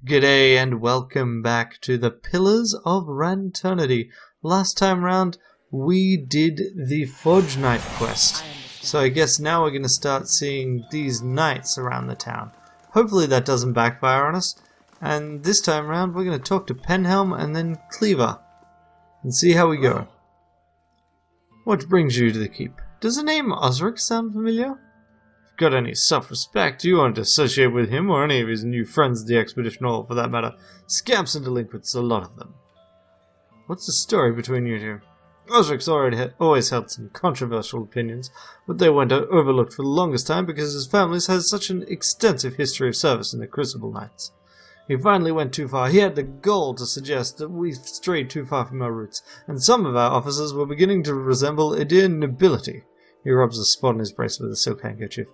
G'day and welcome back to the Pillars of Ranternity. Last time round we did the Forge Knight quest, so I guess now we're going to start seeing these knights around the town. Hopefully that doesn't backfire on us, and this time round we're going to talk to Penhelm and then Cleaver and see how we go. What brings you to the keep? Does the name Osric sound familiar? Got any self-respect, you won't associate with him or any of his new friends at the expedition, or for that matter, scamps and delinquents, a lot of them. What's the story between you two? Osric's always held some controversial opinions, but they went overlooked for the longest time because his family has such an extensive history of service in the Crucible Knights. He finally went too far. He had the gall to suggest that we strayed too far from our roots, and some of our officers were beginning to resemble Edir nobility. He rubs a spot on his bracelet with a silk handkerchief.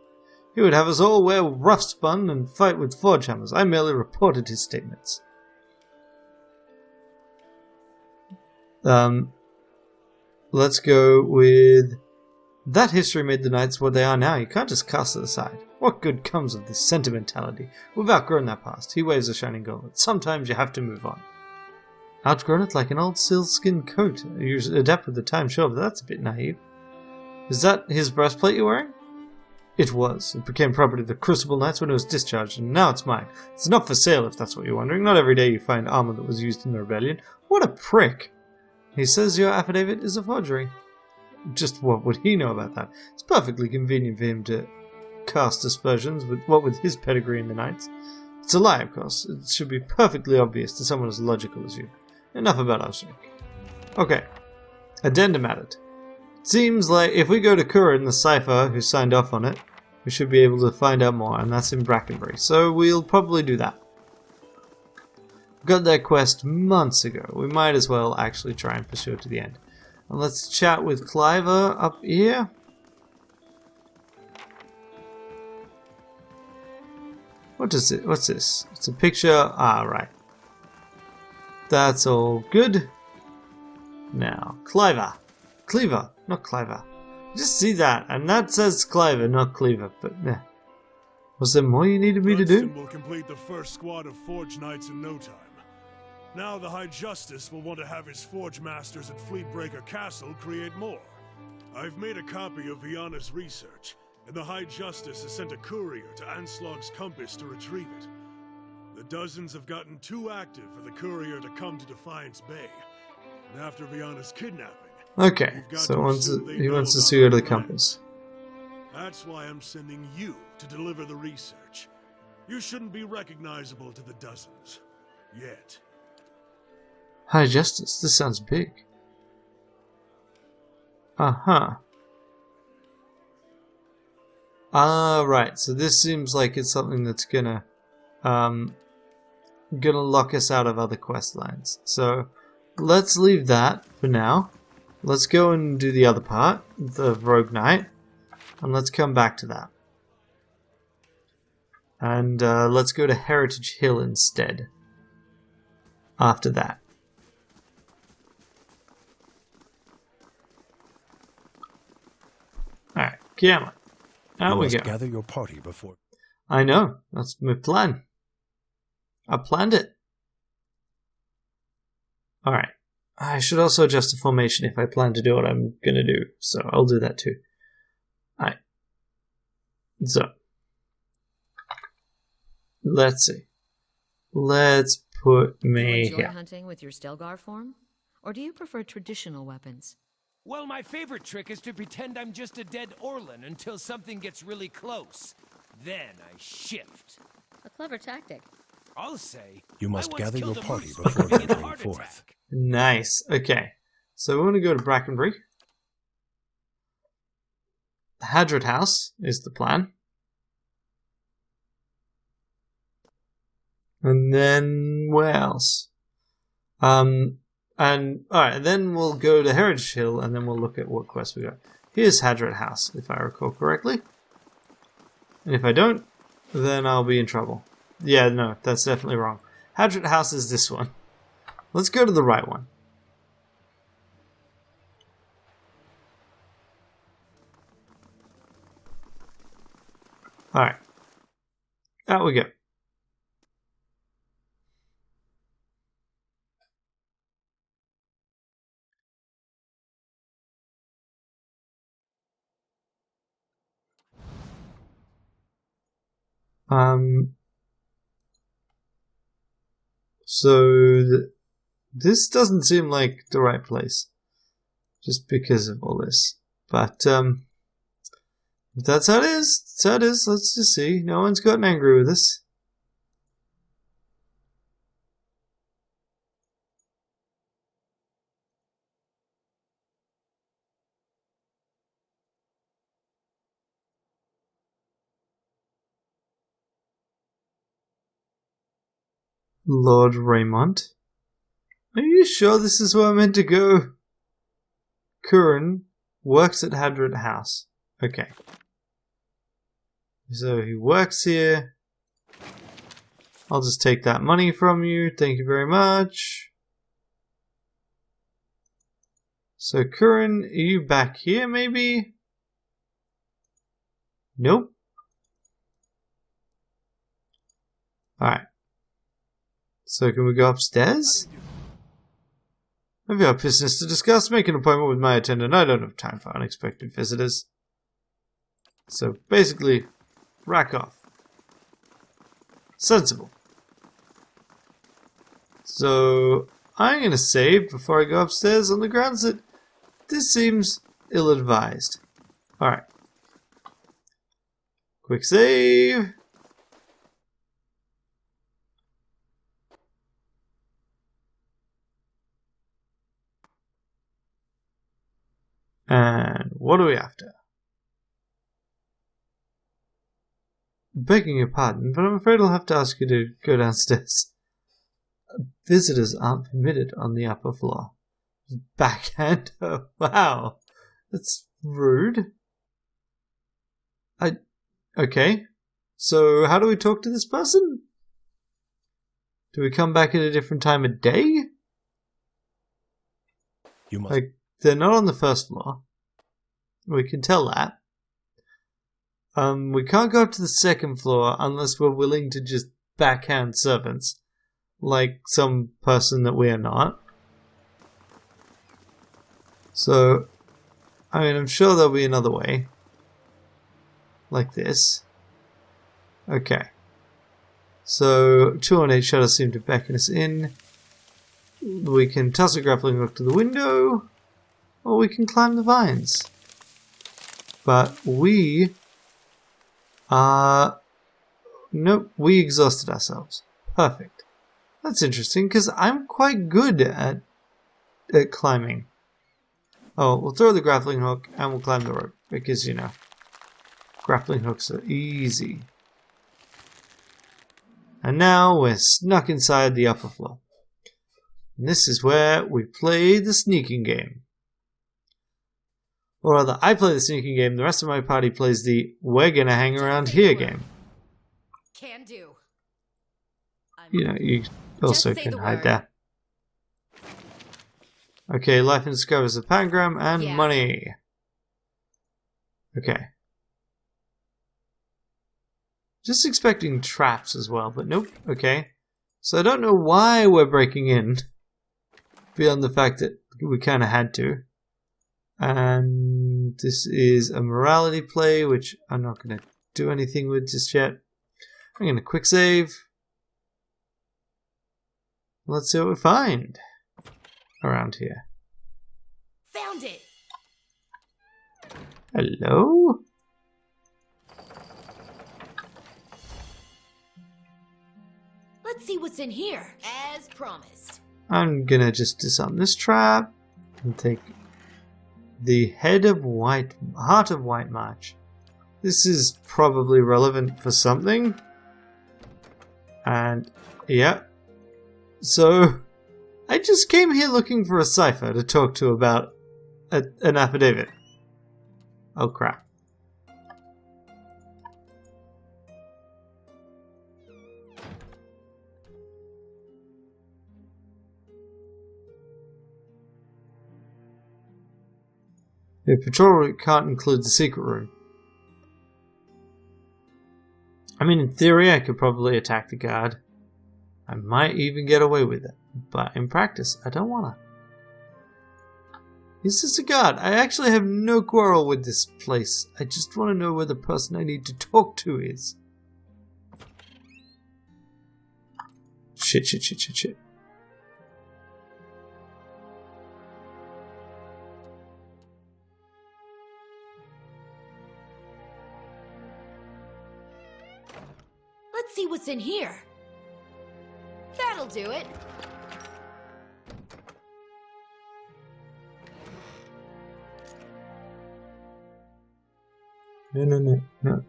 He would have us all wear rough spun and fight with forge hammers. I merely reported his statements. Let's go with... That history made the knights what they are now. You can't just cast it aside. What good comes of this sentimentality? We've outgrown that past. He waves a shining gauntlet. Sometimes you have to move on. Outgrown it like an old sealskin coat. You adapt with the time, sure, but that's a bit naive. Is that his breastplate you're wearing? It was. It became property of the Crucible Knights when it was discharged, and now it's mine. It's not for sale, if that's what you're wondering. Not every day you find armor that was used in the rebellion. What a prick! He says your affidavit is a forgery. Just what would he know about that? It's perfectly convenient for him to cast aspersions with his pedigree in the Knights. It's a lie, of course. It should be perfectly obvious to someone as logical as you. Enough about Osric. Okay. Addendum added. Seems like if we go to Curran, the cipher who signed off on it, we should be able to find out more, and that's in Brackenbury, so we'll probably do that. Got that quest months ago. We might as well actually try and pursue it to the end. And let's chat with Cleaver up here. What is it? What's this? It's a picture. Ah, right. That's all good. Now, Cleaver, not Cleaver. Just see that, and that says Cleaver, not Cleaver, but yeah. Was there more you needed me to do? Will complete the first squad of Forge Knights in no time. Now the High Justice will want to have his Forge Masters at Fleetbreaker Castle create more. I've made a copy of Viana's research, and the High Justice has sent a courier to Anslog's Compass to retrieve it. The dozens have gotten too active for the courier to come to Defiance Bay. And after Viana's kidnapping, okay, so he wants us to go to the Compass. That's why I'm sending you to deliver the research. You shouldn't be recognizable to the dozens. Yet. High Justice, this sounds big. Uh-huh. Right, so this seems like it's something that's gonna lock us out of other quest lines. So, let's leave that for now. Let's go and do the other part, the Rogue Knight, and let's come back to that. And let's go to Heritage Hill instead. After that. Alright, Kiama. Out we go. Gather your party before. I know, that's my plan. I planned it. Alright. I should also adjust the formation if I plan to do what I'm going to do, so I'll do that too. Alright. So. Let's see. Let's put me here. Hunting with your Stelgar form? Or do you prefer traditional weapons? Well, my favorite trick is to pretend I'm just a dead Orlan until something gets really close. Then I shift. A clever tactic. I'll say. You must gather your party before venturing forth. Nice. Okay. So we're going to go to Brackenbury. The Hadred House is the plan. And then where else? Alright, then we'll go to Heritage Hill and then we'll look at what quest we got. Here's Hadred House, if I recall correctly. And if I don't, then I'll be in trouble. Yeah, no, that's definitely wrong. Hadred House is this one. Let's go to the right one. Alright. Out we go. So this doesn't seem like the right place, just because of all this. But if that's how it is. That's how it is. Let's just see. No one's gotten angry with us. Lord Raymond. Are you sure this is where I'm meant to go? Curran works at Hadrat House. Okay. So he works here. I'll just take that money from you. Thank you very much. So Curran, are you back here maybe? Nope. Alright. So can we go upstairs? I've got business to discuss. Make an appointment with my attendant. I don't have time for unexpected visitors. So basically, rack off. Sensible. So I'm going to save before I go upstairs on the grounds that this seems ill-advised. Alright. Quick save. And what are we after? Begging your pardon, but I'm afraid I'll have to ask you to go downstairs. Visitors aren't permitted on the upper floor. Backhand? Oh, wow. That's rude. Okay. So how do we talk to this person? Do we come back at a different time of day? You must. Like, they're not on the first floor. We can tell that. We can't go up to the second floor unless we're willing to just backhand servants. Like some person that we are not. So, I mean, I'm sure there'll be another way. Like this. Okay. So, 218 shutters seem to beckon us in. We can toss a grappling hook to the window. Or we can climb the vines. But we nope, we exhausted ourselves. Perfect. That's interesting, because I'm quite good at climbing. Oh, we'll throw the grappling hook and we'll climb the rope. Because, you know, grappling hooks are easy. And now we're snuck inside the upper floor. And this is where we play the sneaking game. Or rather, I play the sneaking game, the rest of my party plays the we're gonna hang around here game. Can do. You know, you also can hide there. Okay, life and discovers a pangram and money. Okay. Just expecting traps as well, but nope. Okay. So I don't know why we're breaking in. Beyond the fact that we kind of had to. And this is a morality play, which I'm not going to do anything with just yet. I'm going to quick save. Let's see what we find around here. Found it. Hello? Let's see what's in here. As promised. I'm going to just disarm this trap and take the Heart of White March. This is probably relevant for something. And, yeah. So, I just came here looking for a cipher to talk to about an affidavit. Oh crap. The patrol route can't include the secret room. I mean, in theory, I could probably attack the guard. I might even get away with it. But in practice, I don't wanna. He's just a guard. I actually have no quarrel with this place. I just want to know where the person I need to talk to is. Shit, shit, shit, shit, shit. Let's see what's in here. That'll do it. No, no, no, no.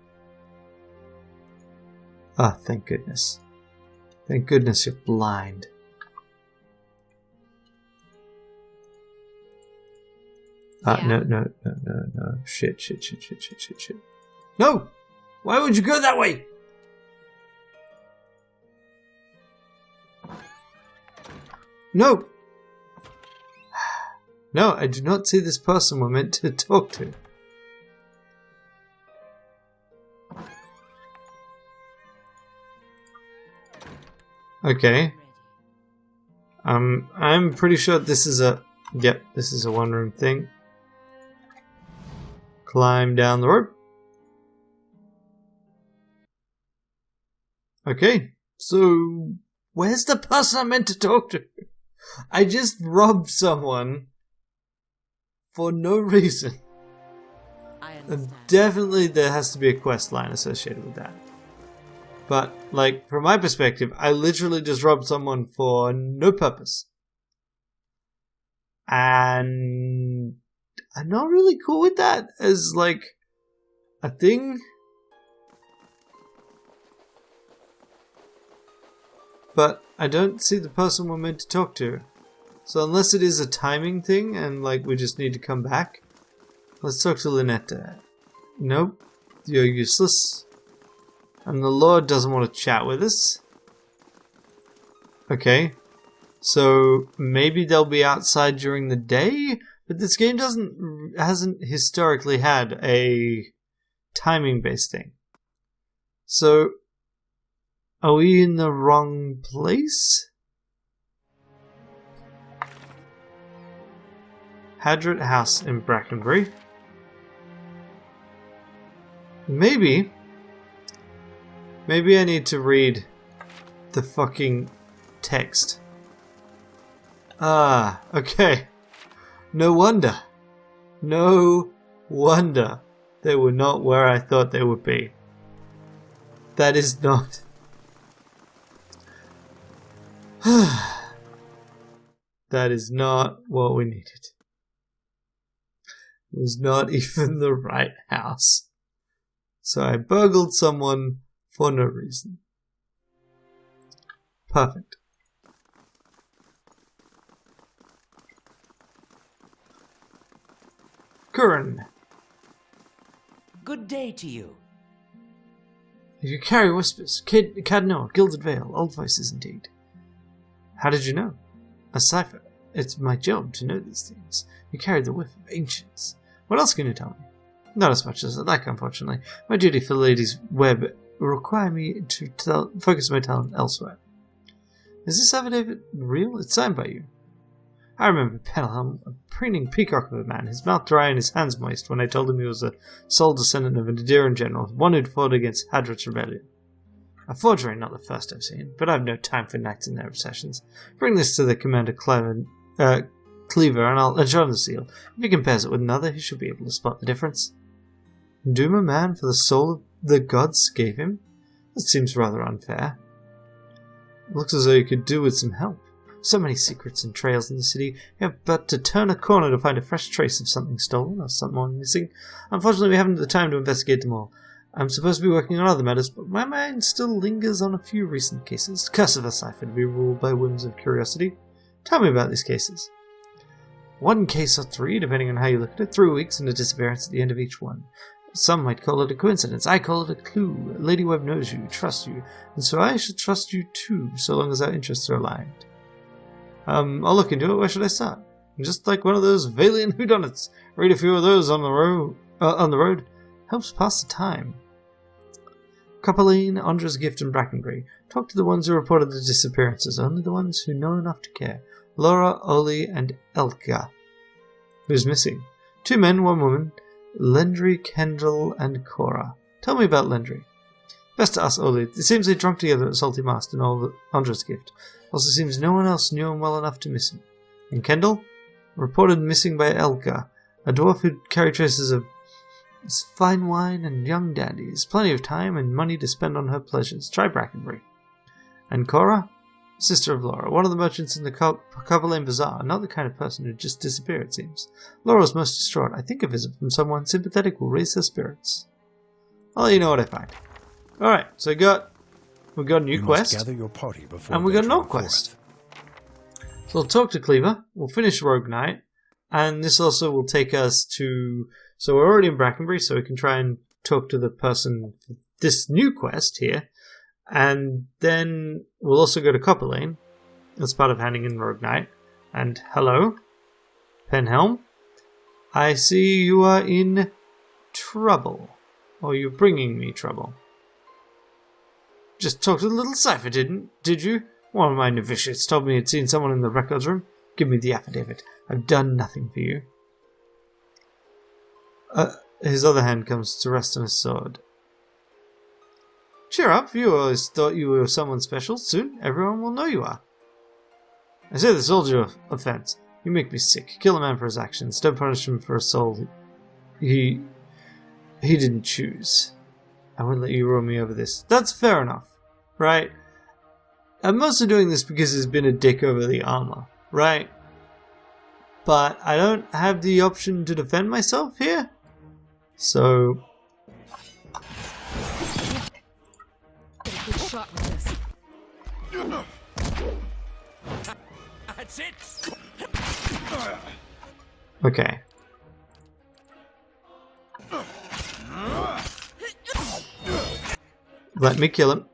Ah, thank goodness. Thank goodness you're blind. Ah, Yeah. no, no, no, no, no. Shit, shit, shit, shit, shit, shit, shit. No! Why would you go that way? No! No, I do not see this person we're meant to talk to. Okay. I'm pretty sure this is a... Yep, this is a one-room thing. Climb down the rope. Okay, so... Where's the person I'm meant to talk to? I just robbed someone for no reason. I And understand. definitely there has to be a quest line associated with that. But, like, from my perspective, I literally just robbed someone for no purpose. And I'm not really cool with that as, like, a thing. But I don't see the person we're meant to talk to. So unless it is a timing thing and, like, we just need to come back, let's talk to Lynetta. Nope, you're useless. And the Lord doesn't want to chat with us. Okay. So maybe they'll be outside during the day, but this game hasn't historically had a timing based thing. So are we in the wrong place? Hadrat House in Brackenbury. Maybe I need to read the fucking text. Ah, okay. No wonder. No wonder they were not where I thought they would be. That is not... That is not what we needed. It was not even the right house. So I burgled someone for no reason. Perfect. Curran, Good day to you. you carry whispers. Cadno, Gilded Veil, old voices indeed. How did you know? A cipher. It's my job to know these things. You carry the whiff of ancients. What else can you tell me? Not as much as I'd like, unfortunately. My duty for the Lady's Web will require me to focus my talent elsewhere. Is this affidavit real? It's signed by you. I remember Penelhelm, a preening peacock of a man, his mouth dry and his hands moist, when I told him he was a sole descendant of a Nadiran general, one who'd fought against Hadrat's rebellion. A forgery, not the first I've seen, but I've no time for knights and their obsessions. Bring this to the Commander Cleaver, and I'll show him the seal. If he compares it with another, he should be able to spot the difference. Doom a man for the soul the gods gave him? That seems rather unfair. It looks as though you could do with some help. So many secrets and trails in the city, you have but to turn a corner to find a fresh trace of something stolen or something missing. Unfortunately, we haven't the time to investigate them all. I'm supposed to be working on other matters, but my mind still lingers on a few recent cases. Curse of a cipher to be ruled by whims of curiosity. Tell me about these cases. One case or three, depending on how you look at it. 3 weeks and a disappearance at the end of each one. Some might call it a coincidence. I call it a clue. Lady Webb knows you, trusts you, and so I should trust you too, so long as our interests are aligned. I'll look into it. Where should I start? Just like one of those Valiant whodunits. Read a few of those on the road. Helps pass the time. Copperlane, Andra's Gift, and Brackenbury. Talk to the ones who reported the disappearances, only the ones who know enough to care. Laura, Oli, and Elka. Who's missing? 2 men, 1 woman. Lendry, Kendall, and Cora. Tell me about Lendry. Best to us, Oli. It seems they drunk together at Salty Mast and Andra's gift. Also seems no one else knew him well enough to miss him. And Kendall? Reported missing by Elka, a dwarf who'd carry traces of fine wine and young dandies. Plenty of time and money to spend on her pleasures. Try Brackenbury. And Cora? Sister of Laura, one of the merchants in the Copper Lane Bazaar. Not the kind of person who'd just disappear, it seems. Laura was most distraught. I think a visit from someone sympathetic will raise her spirits. I'll let you know what I find. Alright, so we got a new quest. Gather your party before And we got an old venturing quest. forth. So we'll talk to Cleaver, we'll finish Rogue Knight, and this also will take us to... So we're already in Brackenbury, so we can try and talk to the person for this new quest here. And then we'll also go to Copper Lane as part of handing in Rogue Knight. And hello, Penhelm. I see you are in trouble. Or you're bringing me trouble. Just talked to the little cipher, did you? One of my novitiates told me he'd seen someone in the records room. Give me the affidavit. I've done nothing for you. His other hand comes to rest on his sword. Cheer up, you always thought you were someone special. Soon, everyone will know you are. I say the soldier offense. You make me sick. Kill a man for his actions. Don't punish him for a soul he didn't choose. I won't let you roll me over this. That's fair enough, right? I'm mostly doing this because he's been a dick over the armor, right? But I don't have the option to defend myself here. So... Get a good shot with this. That's it! Okay. Let me kill him.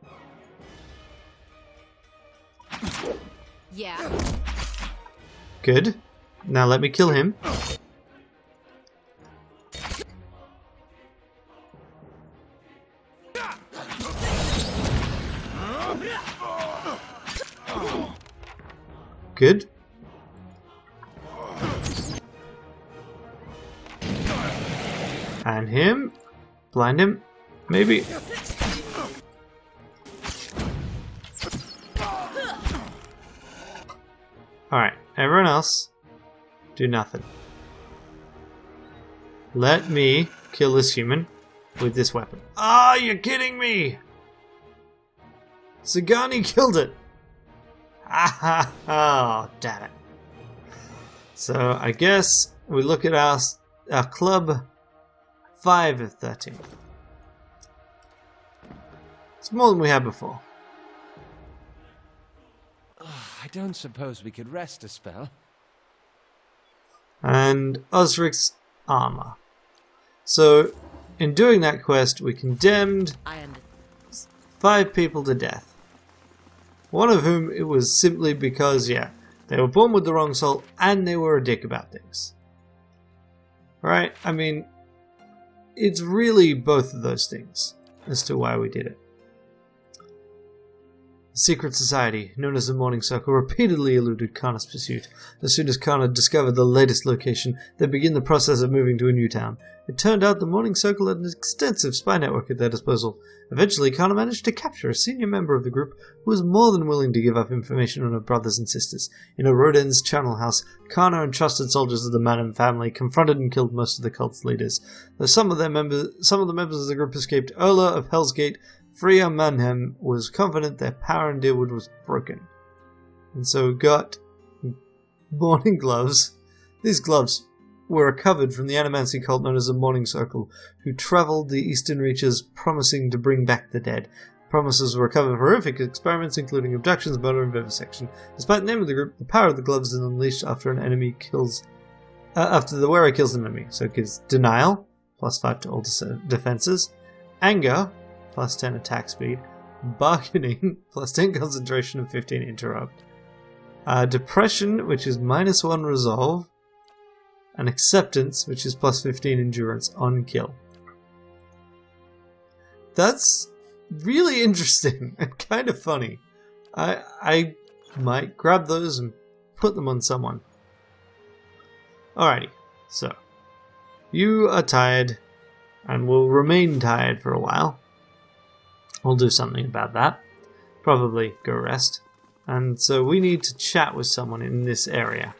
Yeah. Good. Now let me kill him. Good. And him. Blind him. Maybe. Alright, everyone else, do nothing. Let me kill this human with this weapon. Ah, you're kidding me! Sagani killed it! Ha ha ha! Oh, damn it. So, I guess we look at our club 5 of 13. It's more than we had before. I don't suppose we could rest a spell. And Osric's armor. So, in doing that quest, we condemned 5 people to death. One of whom it was simply because, yeah, they were born with the wrong soul and they were a dick about things. Right? I mean, it's really both of those things as to why we did it. The secret society, known as the Morning Circle, repeatedly eluded Kana's pursuit. As soon as Kana discovered the latest location, they began the process of moving to a new town. It turned out the Morning Circle had an extensive spy network at their disposal. Eventually, Kana managed to capture a senior member of the group who was more than willing to give up information on her brothers and sisters. In a Rodin's charnel house, Kana and trusted soldiers of the Manham family confronted and killed most of the cult's leaders. Though some of the members of the group escaped, Ola of Hell's Gate, Freya Manhem, was confident their power in Deerwood was broken. And so we got morning gloves. These gloves were recovered from the Animancy cult known as the Morning Circle, who travelled the eastern reaches promising to bring back the dead. Promises were recovered horrific experiments including abductions, murder, and vivisection. Despite the name of the group, the power of the gloves is unleashed after an enemy kills... after the wearer kills an enemy. So it gives Denial, plus 5 to all defenses, Anger, plus 10 attack speed, Bargaining, plus 10 concentration and 15 interrupt, Depression, which is minus 1 resolve, and Acceptance, which is plus 15 endurance on kill. That's really interesting and kind of funny. I might grab those and put them on someone. Alrighty, so you are tired and will remain tired for a while. we'll do something about that. Probably go rest. And so we need to chat with someone in this area.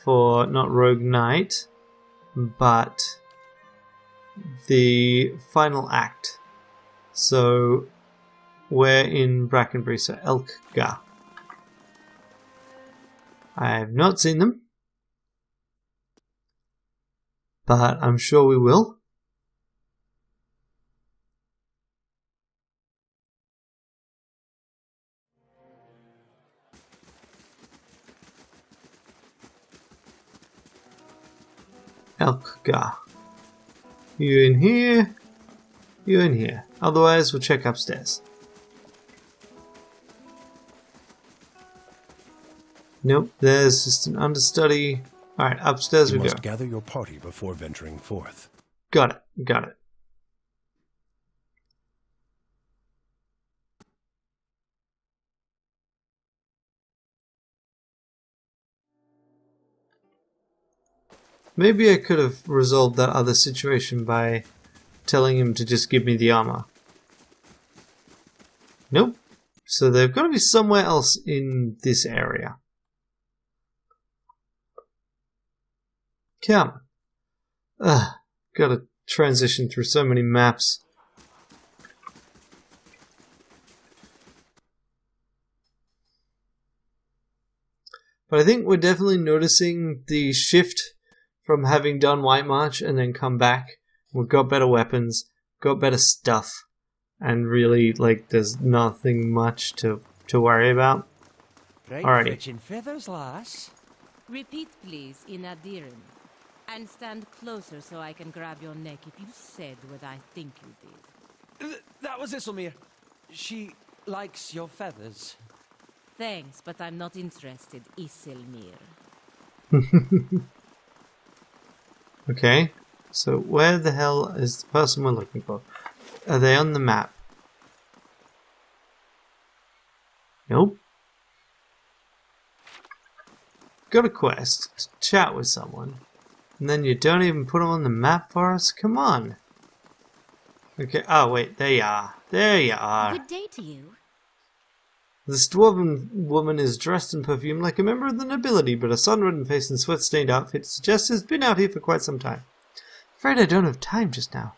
For not Rogue Knight, but the final act. So we're in Brackenbury, so Elkga. I have not seen them, but I'm sure we will. Elkga. You in here, you in here. Otherwise, we'll check upstairs. Nope, there's just an understudy. Alright, upstairs You we must go. gather your party before venturing forth. Got it, got it. Maybe I could have resolved that other situation by telling him to just give me the armor. Nope. So they've got to be somewhere else in this area. Come. Gotta transition through so many maps. But I think we're definitely noticing the shift from having done White March and then come back. We've got better weapons, got better stuff, and really, like, there's nothing much to worry about. Right, Alrighty. fetching feathers, lass. Repeat, please, in Adiran. And stand closer so I can grab your neck if you said what I think you did. That was Isilmir. She likes your feathers. Thanks, but I'm not interested, Isilmir. Okay, so where the hell is the person we're looking for? Are they on the map? Nope. Got a quest to chat with someone, and then you don't even put them on the map for us? Come on. Okay, oh wait, there you are. There you are. Good day to you. This dwarven woman is dressed in perfume like a member of the nobility, but her sun-reddened face and sweat-stained outfit suggests she's been out here for quite some time. Afraid I don't have time just now.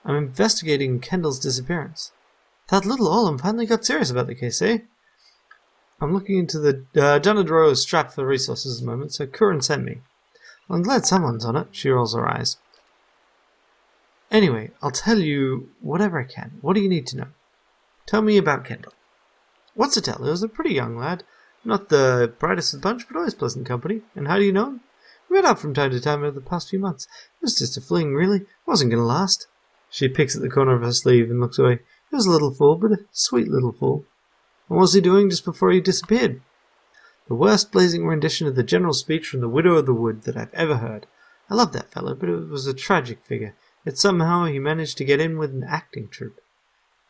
I'm investigating Kendall's disappearance. That little Olam finally got serious about the case, eh? I'm looking into the Dunadro is strapped for resources at the moment, so Curran sent me. Well, I'm glad someone's on it. She rolls her eyes. Anyway, I'll tell you whatever I can. What do you need to know? Tell me about Kendall. What's to tell? He was a pretty young lad. Not the brightest of the bunch, but always pleasant company. And how do you know him? We met up from time to time over the past few months. It was just a fling, really. It wasn't going to last. She picks at the corner of her sleeve and looks away. He was a little fool, but a sweet little fool. What was he doing just before he disappeared? The worst blazing rendition of the general speech from the Widow of the Wood that I've ever heard. I love that fellow, but it was a tragic figure. Yet somehow he managed to get in with an acting troupe.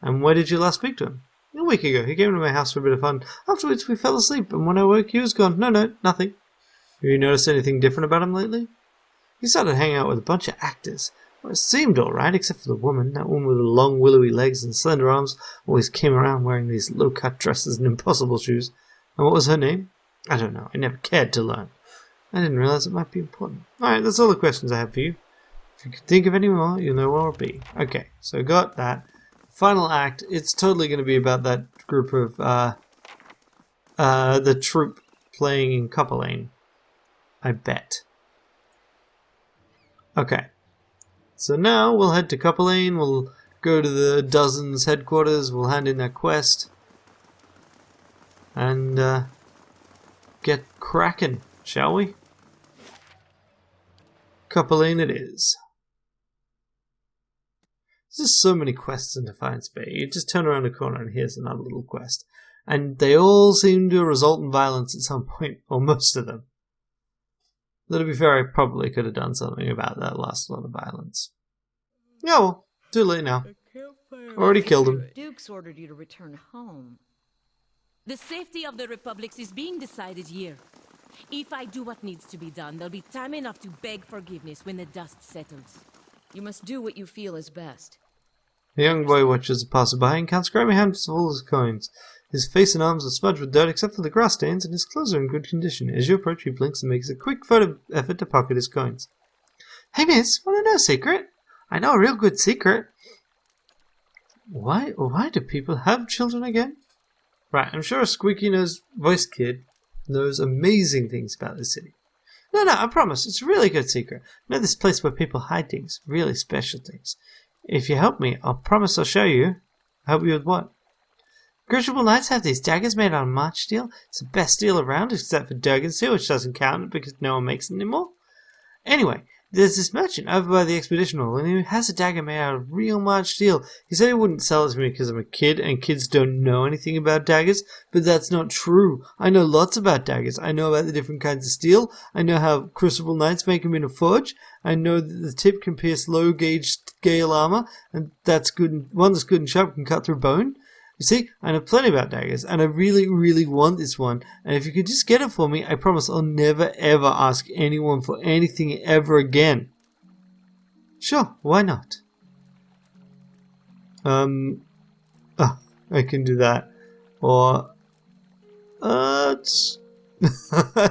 And where did you last speak to him? A week ago. He came to my house for a bit of fun. Afterwards we fell asleep, and when I woke he was gone. No, nothing. Have you noticed anything different about him lately? He started hanging out with a bunch of actors. Well, it seemed alright, except for the woman. That woman with the long willowy legs and slender arms always came around wearing these low-cut dresses and impossible shoes. And what was her name? I don't know. I never cared to learn. I didn't realize it might be important. Alright, that's all the questions I have for you. If you can think of any more, you'll know where I'll be. Okay, so got that. Final act, it's totally going to be about that group of, the troupe playing in Copper Lane. I bet. Okay. So now we'll head to Copper Lane, we'll go to the Dozen's headquarters, we'll hand in that quest, and, get cracking, shall we? Copper Lane it is. There's just so many quests in Defiance Bay. You just turn around a corner and here's another little quest. And they all seem to result in violence at some point, or most of them. Though to be fair, I probably could have done something about that last lot of violence. Yeah, well, too late now. Already killed him. Duke's ordered you to return home. The safety of the Republics is being decided here. If I do what needs to be done, there'll be time enough to beg forgiveness when the dust settles. You must do what you feel is best. A young boy watches a passerby and counts grimy hands full of coins. His face and arms are smudged with dirt except for the grass stains, and his clothes are in good condition. As you approach, he blinks and makes a quick effort to pocket his coins. Hey miss, wanna know a secret? I know a real good secret. Why do people have children again? Right, I'm sure a squeaky-nosed voice kid knows amazing things about this city. No, I promise, it's a really good secret. I know this place where people hide things, really special things. If you help me, I'll promise I'll show you. Help you with what? Crucible Knights have these daggers made out of March steel. It's the best steel around, except for Durgan steel, which doesn't count because no one makes it anymore. Anyway, there's this merchant over by the expedition hall, and he has a dagger made out of real March steel. He said he wouldn't sell it to me because I'm a kid, and kids don't know anything about daggers, but that's not true. I know lots about daggers. I know about the different kinds of steel. I know how Crucible Knights make them in a forge. I know that the tip can pierce low-gauge scale armor, and that's good. One that's good and sharp can cut through bone. You see, I know plenty about daggers, and I really, really want this one, and if you could just get it for me, I promise I'll never, ever ask anyone for anything ever again. Sure, why not? I can do that. Or, I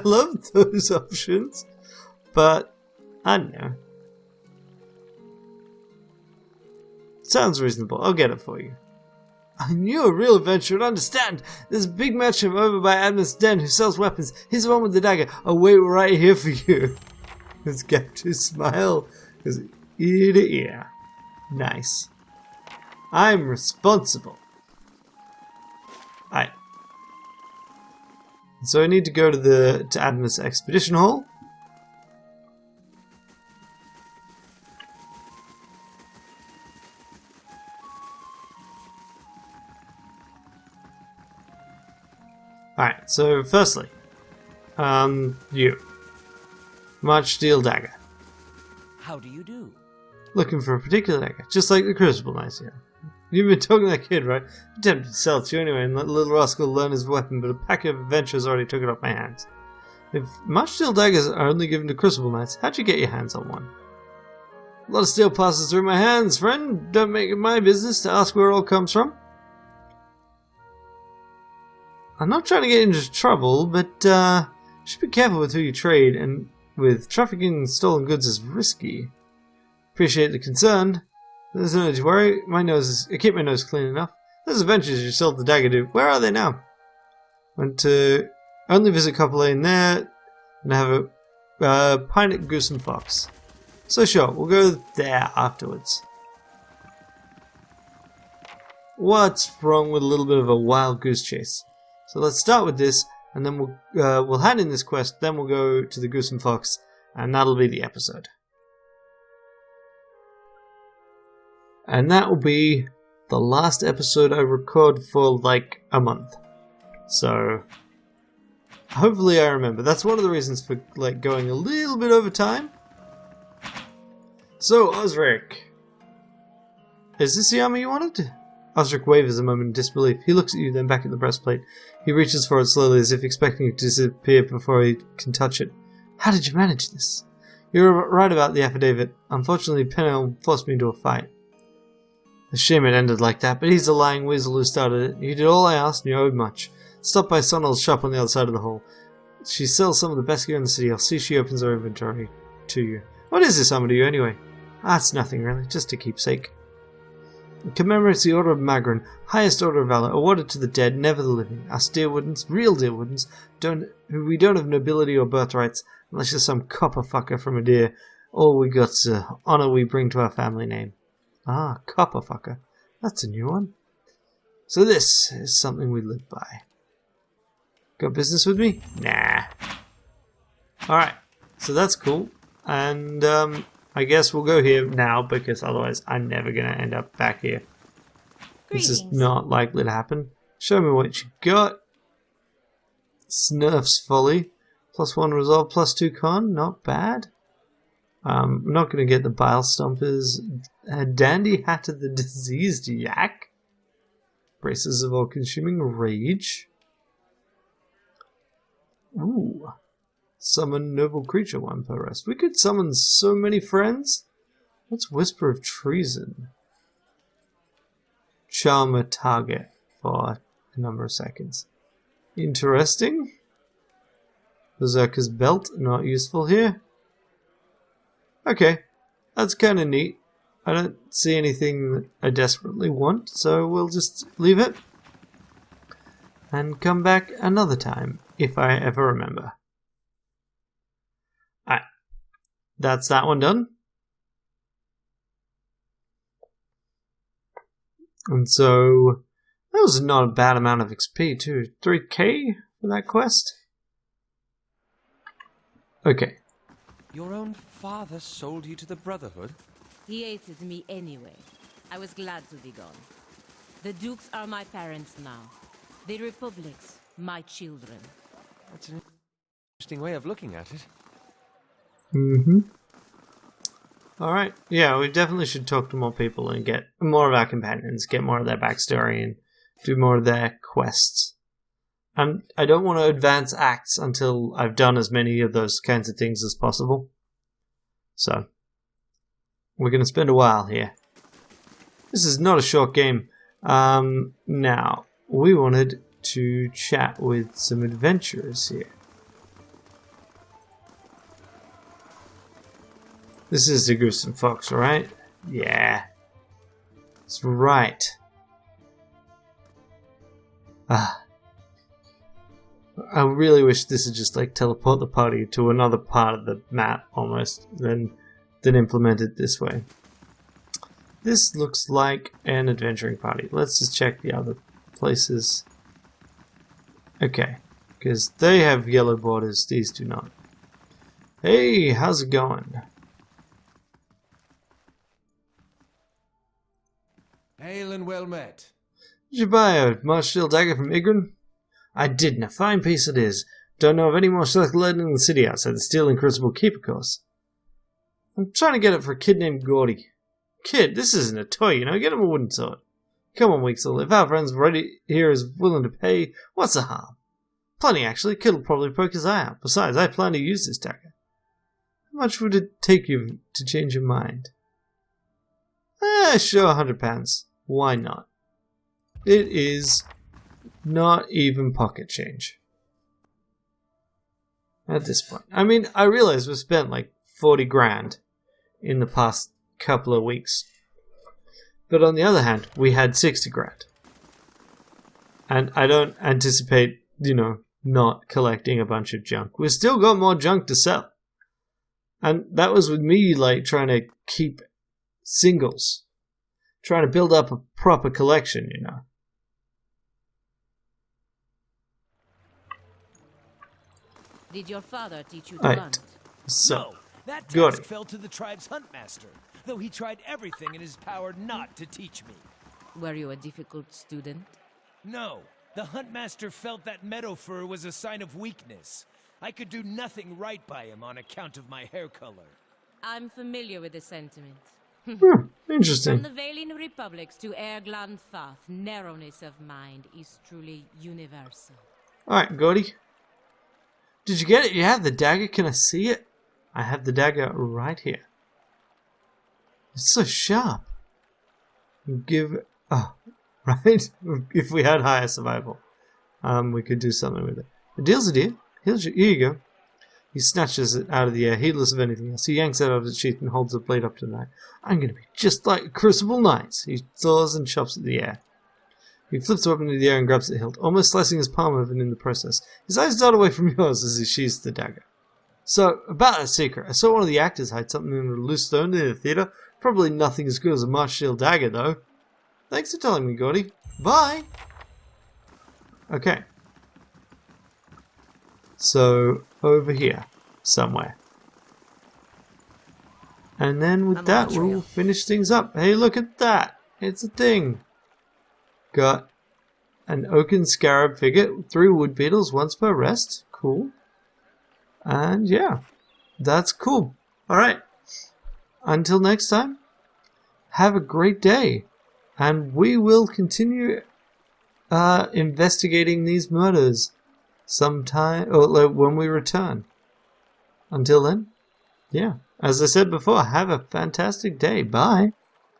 love those options, but, I don't know. Sounds reasonable, I'll get it for you. I knew a real adventurer would understand. There's a big merchant over by Admir's Den who sells weapons. He's the one with the dagger. I'll wait right here for you. His captive's smile is ear to ear. Nice. I'm responsible. Alright. So I need to go to Admir's expedition hall. Alright, so firstly, you. March steel dagger. How do you do? Looking for a particular dagger, just like the Crucible Knights here. You've been talking to that kid, right? I'm tempted to sell it to you anyway and let the little rascal learn his weapon, but a pack of adventurers already took it off my hands. If March steel daggers are only given to Crucible Knights, how'd you get your hands on one? A lot of steel passes through my hands, friend. Don't make it my business to ask where it all comes from. I'm not trying to get into trouble, but you should be careful with who you trade, and with trafficking stolen goods is risky. Appreciate the concern. There's no need to worry. I keep my nose clean enough. Those adventures you sold the dagger to, where are they now? Went to only visit Copper Lane there, and have a pint at Goose and Fox. So sure, we'll go there afterwards. What's wrong with a little bit of a wild goose chase? So let's start with this, and then we'll hand in this quest, then we'll go to the Goose and Fox, and that'll be the episode. And that will be the last episode I record for like a month. So hopefully I remember. That's one of the reasons for like going a little bit over time. So Osric, is this the armor you wanted? Osric wavers a moment in disbelief. He looks at you, then back at the breastplate. He reaches for it slowly as if expecting it to disappear before he can touch it. How did you manage this? You're right about the affidavit. Unfortunately, Pennell forced me into a fight. A shame it ended like that, but he's the lying weasel who started it. You did all I asked and you owed much. Stop by Sonal's shop on the other side of the hall. She sells some of the best gear in the city. I'll see she opens her inventory to you. What is this armor to you anyway? It's nothing really, just a keepsake. It commemorates the Order of Magron, highest order of valor, awarded to the dead, never the living. Us Deerwoodens, real Deerwoodens, we don't have nobility or birthrights, unless you're some copper fucker from a deer. All we got's the honor we bring to our family name. Copper fucker. That's a new one. So this is something we live by. Got business with me? Nah. Alright, so that's cool. And, I guess we'll go here now, because otherwise I'm never going to end up back here. This is not likely to happen. Show me what you got. Snurf's Folly. +1 resolve, +2 con. Not bad. I'm not going to get the Bile Stompers. Dandy Hat of the Diseased Yak. Braces of All-Consuming Rage. Ooh. Summon Noble Creature, 1 per rest. We could summon so many friends. What's Whisper of Treason? charm a target for a number of seconds. Interesting. Berserker's belt, not useful here. Okay, that's kind of neat. I don't see anything that I desperately want, so we'll just leave it. And come back another time, if I ever remember. Alright, that's that one done. And so, that was not a bad amount of XP too. 3k for that quest? Okay. Your own father sold you to the Brotherhood? He hated me anyway. I was glad to be gone. The Dukes are my parents now. The Republics, my children. That's an interesting way of looking at it. Mm-hmm. Alright, yeah, we definitely should talk to more people and get more of our companions, get more of their backstory and do more of their quests. And I don't want to advance acts until I've done as many of those kinds of things as possible. So, we're going to spend a while here. This is not a short game. Now, we wanted to chat with some adventurers here. This is the Gruesome Fox, right? Yeah. That's right. Ah. I really wish this would just like teleport the party to another part of the map almost than implement it this way. This looks like an adventuring party. Let's just check the other places. Okay, because they have yellow borders, these do not. Hey, how's it going? Hail and well met. Did you buy a Marshall dagger from Igran? I did, and a fine piece it is. Don't know of any more circulating in the city outside the Steel and Crucible Keep, of course. I'm trying to get it for a kid named Gordy. Kid, this isn't a toy, you know. Get him a wooden sword. Come on, Weaksel. If our friends ready here is willing to pay, what's the harm? Plenty, actually. Kid'll probably poke his eye out. Besides, I plan to use this dagger. How much would it take you to change your mind? Sure, £100. Why not? It is not even pocket change. At this point. I mean, I realize we've spent like 40 grand in the past couple of weeks. But on the other hand, we had 60 grand. And I don't anticipate, you know, not collecting a bunch of junk. We've still got more junk to sell. And that was with me, like, trying to keep singles. Trying to build up a proper collection, you know. Did your father teach you to hunt? So, No, that got task it. fell to the tribe's huntmaster, though he tried everything in his power not to teach me. Were you a difficult student? No, the huntmaster felt that meadow fur was a sign of weakness. I could do nothing right by him on account of my hair color. I'm familiar with the sentiment. From Interesting. the Valine Republics to Erglan Thoth, narrowness of mind is truly universal. Alright, Gordy. Did you get it? You have the dagger? Can I see it? I have the dagger right here. It's so sharp. Give... Oh, right? If we had higher survival, we could do something with it. The deal's a deal. Here you go. He snatches it out of the air, heedless of anything else. He yanks it out of its sheath and holds the blade up to the knife. I'm going to be just like a Crucible Knight. He saws and chops at the air. He flips the weapon into the air and grabs the hilt, almost slicing his palm open in the process. His eyes dart away from yours as he sheathes the dagger. So, about that secret, I saw one of the actors hide something in a loose stone near the theatre. Probably nothing as good as a Marsh Shield dagger, though. Thanks for telling me, Gordy. Bye! Okay. So, over here, somewhere. And then with that, we'll finish things up. Hey, look at that! It's a thing! Got an oaken scarab figure, 3 wood beetles, once per rest. Cool. And yeah, that's cool. Alright. Until next time, have a great day. And we will continue investigating these murders sometime, or when we return. Until then, yeah. As I said before, have a fantastic day. Bye.